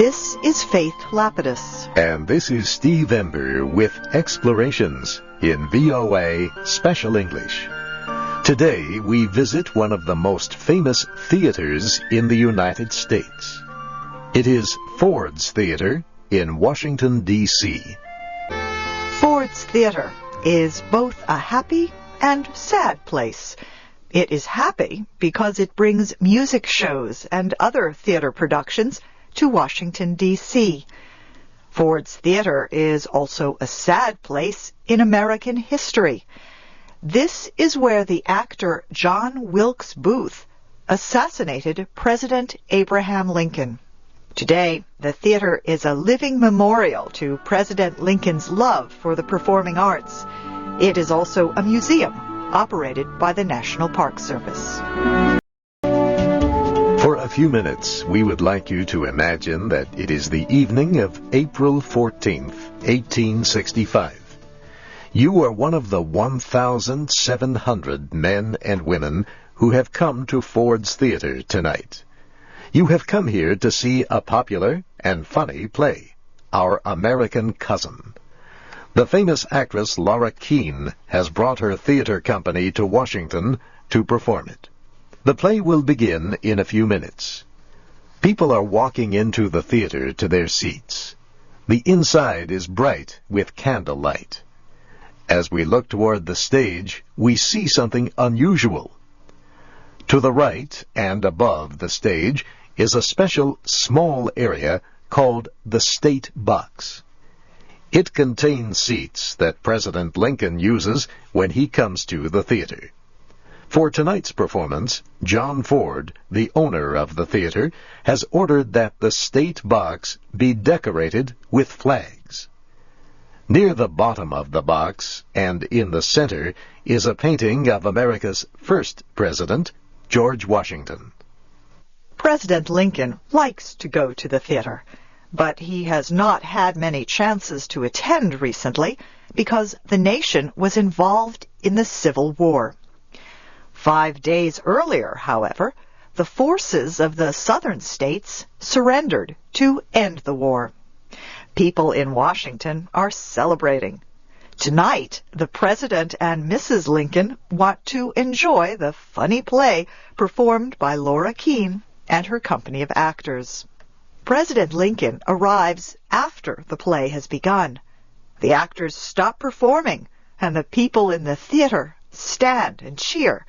This is Faith Lapidus. And this is Steve Ember with Explorations in VOA Special English. Today we visit one of the most famous theaters in the United States. It is Ford's Theater in Washington, D.C. Ford's Theater is both a happy and sad place. It is happy because it brings music shows and other theater productions to Washington, D.C. Ford's Theater is also a sad place in American history. This is where the actor John Wilkes Booth assassinated President Abraham Lincoln. Today, the theater is a living memorial to President Lincoln's love for the performing arts. It is also a museum operated by the National Park Service. For a few minutes, we would like you to imagine that it is the evening of April 14th, 1865. You are one of the 1,700 men and women who have come to Ford's Theater tonight. You have come here to see a popular and funny play, Our American Cousin. The famous actress Laura Keene has brought her theater company to Washington to perform it. The play will begin in a few minutes. People are walking into the theater to their seats. The inside is bright with candlelight. As we look toward the stage, we see something unusual. To the right and above the stage is a special small area called the State Box. It contains seats that President Lincoln uses when he comes to the theater. For tonight's performance, John Ford, the owner of the theater, has ordered that the State Box be decorated with flags. Near the bottom of the box and in the center is a painting of America's first president, George Washington. President Lincoln likes to go to the theater, but he has not had many chances to attend recently because the nation was involved in the Civil War. 5 days earlier, however, the forces of the southern states surrendered to end the war. People in Washington are celebrating. Tonight, the President and Mrs. Lincoln want to enjoy the funny play performed by Laura Keene and her company of actors. President Lincoln arrives after the play has begun. The actors stop performing, and the people in the theater stand and cheer.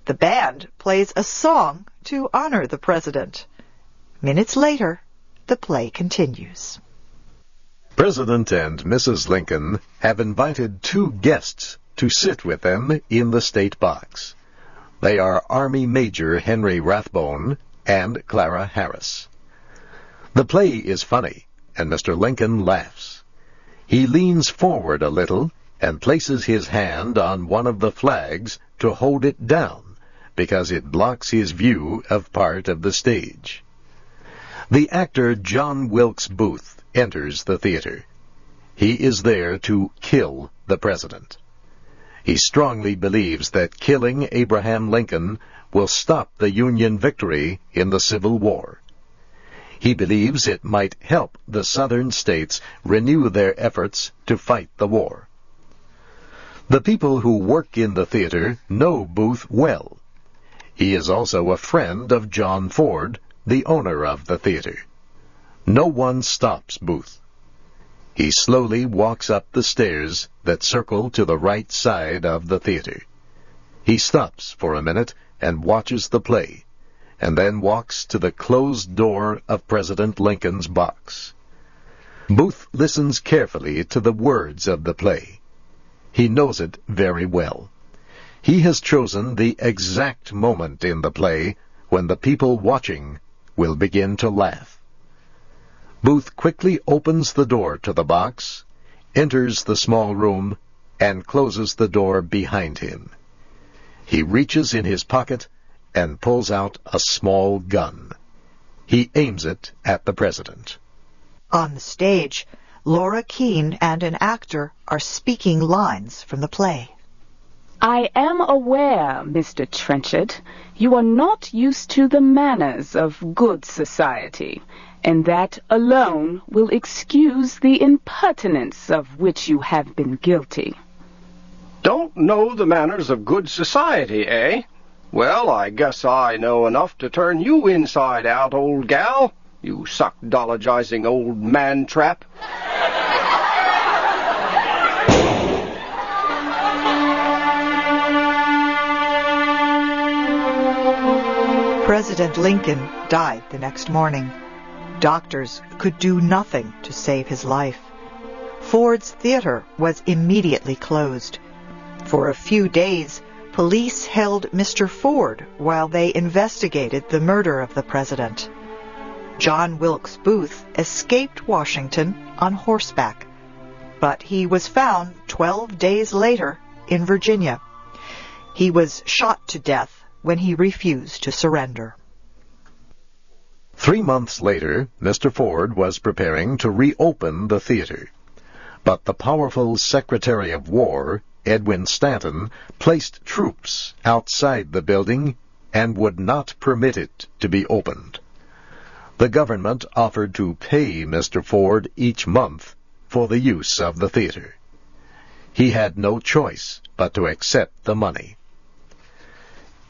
The band plays a song to honor the president. Minutes later, the play continues. President and Mrs. Lincoln have invited 2 guests to sit with them in the State Box. They are Army Major Henry Rathbone and Clara Harris. The play is funny, and Mr. Lincoln laughs. He leans forward a little and places his hand on one of the flags to hold it down, because it blocks his view of part of the stage. The actor John Wilkes Booth enters the theater. He is there to kill the president. He strongly believes that killing Abraham Lincoln will stop the Union victory in the Civil War. He believes it might help the southern states renew their efforts to fight the war. The people who work in the theater know Booth well. He is also a friend of John Ford, the owner of the theater. No one stops Booth. He slowly walks up the stairs that circle to the right side of the theater. He stops for a minute and watches the play, and then walks to the closed door of President Lincoln's box. Booth listens carefully to the words of the play. He knows it very well. He has chosen the exact moment in the play when the people watching will begin to laugh. Booth quickly opens the door to the box, enters the small room, and closes the door behind him. He reaches in his pocket and pulls out a small gun. He aims it at the president. On the stage, Laura Keene and an actor are speaking lines from the play. I am aware, Mr. Trenchard, you are not used to the manners of good society, and that alone will excuse the impertinence of which you have been guilty. Don't know the manners of good society, eh? Well, I guess I know enough to turn you inside out, old gal. You suckdologizing old man-trap. President Lincoln died the next morning. Doctors could do nothing to save his life. Ford's Theater was immediately closed. For a few days, police held Mr. Ford while they investigated the murder of the president. John Wilkes Booth escaped Washington on horseback, but he was found 12 days later in Virginia. He was shot to death when he refused to surrender. 3 months later, Mr. Ford was preparing to reopen the theater. But the powerful Secretary of War, Edwin Stanton, placed troops outside the building and would not permit it to be opened. The government offered to pay Mr. Ford each month for the use of the theater. He had no choice but to accept the money.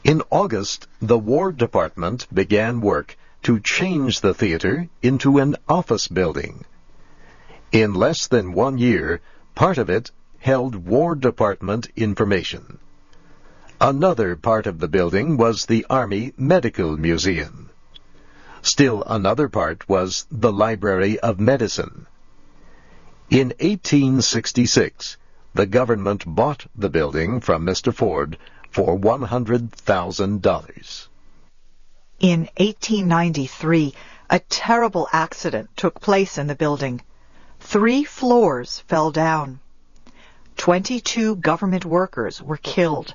In August, the War Department began work to change the theater into an office building. In less than 1 year, part of it held War Department information. Another part of the building was the Army Medical Museum. Still another part was the Library of Medicine. In 1866, the government bought the building from Mr. Ford for $100,000. In 1893, a terrible accident took place in the building. 3 floors fell down. 22 government workers were killed.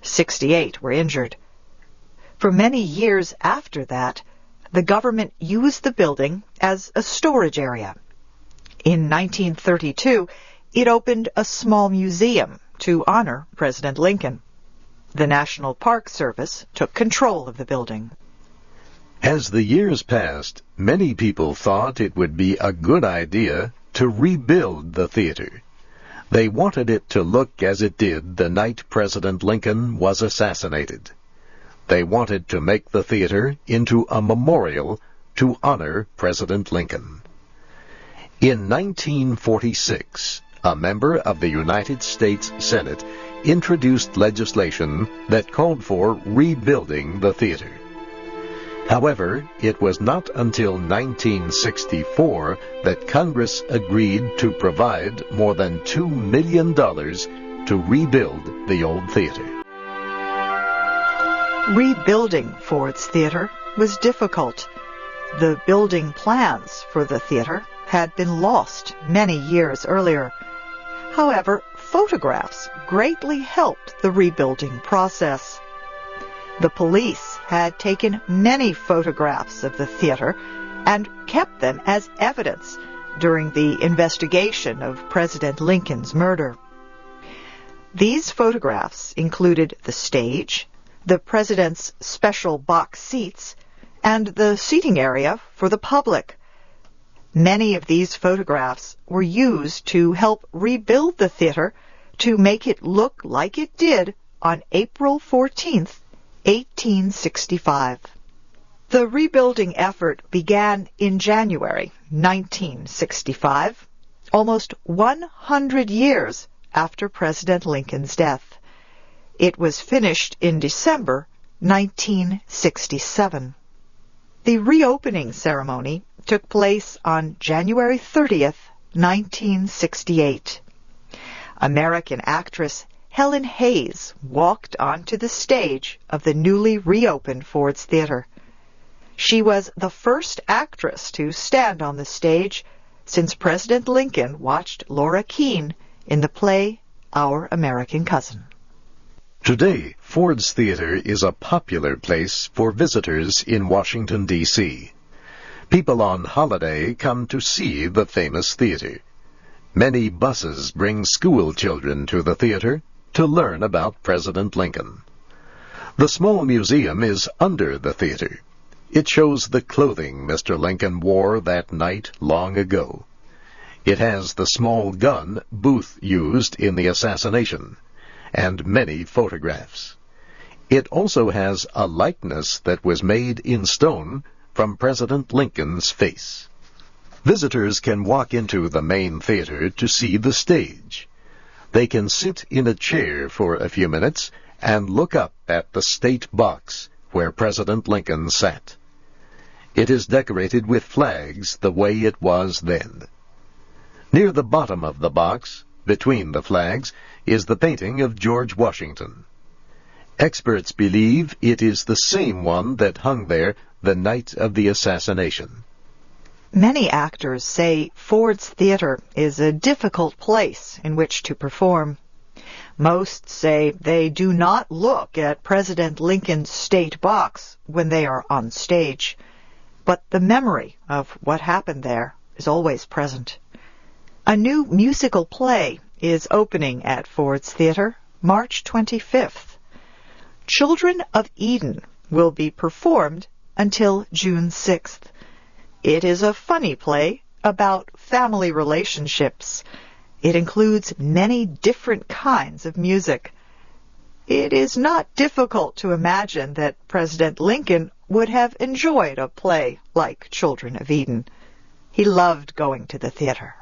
68 were injured. For many years after that, the government used the building as a storage area. In 1932, it opened a small museum to honor President Lincoln. The National Park Service took control of the building. As the years passed, many people thought it would be a good idea to rebuild the theater. They wanted it to look as it did the night President Lincoln was assassinated. They wanted to make the theater into a memorial to honor President Lincoln. In 1946, a member of the United States Senate introduced legislation that called for rebuilding the theater. However, it was not until 1964 that Congress agreed to provide more than $2 million to rebuild the old theater. Rebuilding Ford's Theater was difficult. The building plans for the theater had been lost many years earlier. However, photographs greatly helped the rebuilding process. The police had taken many photographs of the theater and kept them as evidence during the investigation of President Lincoln's murder. These photographs included the stage, the president's special box seats, and the seating area for the public. Many of these photographs were used to help rebuild the theater to make it look like it did on April 14th, 1865. The rebuilding effort began in January 1965, almost 100 years after President Lincoln's death. It was finished in December 1967. The reopening ceremony took place on January 30th, 1968. American actress Helen Hayes walked onto the stage of the newly reopened Ford's Theater. She was the first actress to stand on the stage since President Lincoln watched Laura Keene in the play Our American Cousin. Today, Ford's Theater is a popular place for visitors in Washington, D.C. People on holiday come to see the famous theater. Many buses bring school children to the theater to learn about President Lincoln. The small museum is under the theater. It shows the clothing Mr. Lincoln wore that night long ago. It has the small gun Booth used in the assassination, and many photographs. It also has a likeness that was made in stone from President Lincoln's face. Visitors can walk into the main theater to see the stage. They can sit in a chair for a few minutes and look up at the state box where President Lincoln sat. It is decorated with flags the way it was then. Near the bottom of the box, between the flags, is the painting of George Washington. Experts believe it is the same one that hung there the night of the assassination. Many actors say Ford's Theater is a difficult place in which to perform. Most say they do not look at President Lincoln's state box when they are on stage, but the memory of what happened there is always present. A new musical play is opening at Ford's Theater March 25th. Children of Eden will be performed until June 6th. It is a funny play about family relationships. It includes many different kinds of music. It is not difficult to imagine that President Lincoln would have enjoyed a play like Children of Eden. He loved going to the theater.